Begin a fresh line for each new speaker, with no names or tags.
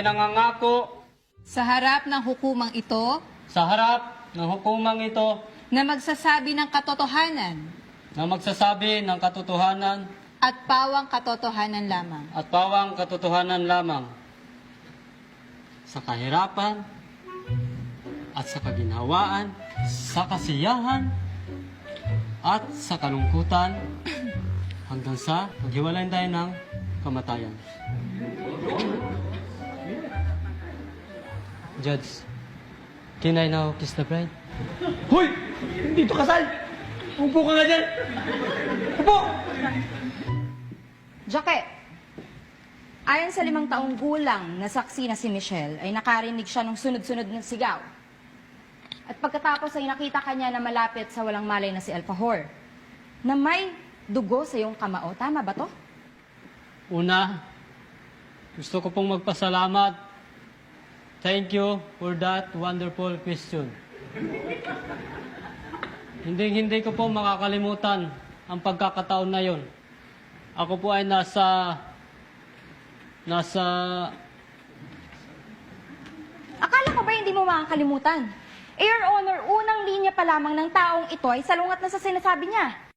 ay nangangako
sa harap ng hukumang ito
sa harap ng hukumang ito
na magsasabi ng katotohanan
na magsasabi ng katotohanan
at pawang katotohanan lamang.
at pawang katotohanan lamang sa kahirapan at sa kaginhawaan, sa kasiyahan at sa kalungkutan hanggang sa maghiwalay tayo ng kamatayan. Judge, can I now kiss the bride?
Hoy! Hindi to kasal! Upo ka nga dyan! Upo!
Jackie, ayon sa 5 taong gulang na saksi na si Michelle, ay nakarinig siya ng sunod-sunod ng sigaw. At pagkatapos ay nakita kanya na malapit sa walang malay na si Alfajor, na may dugo sa iyong kamao. Tama ba to?
Una, gusto ko pong magpasalamat. Thank you for that wonderful question. Hindi ko po makakalimutan ang pagkakataon na yon. Ako po ay nasa...
Akala ko ba hindi mo makakalimutan? Eh, Your Honor, unang linya pa lamang ng taong ito ay salungat na sa sinasabi niya.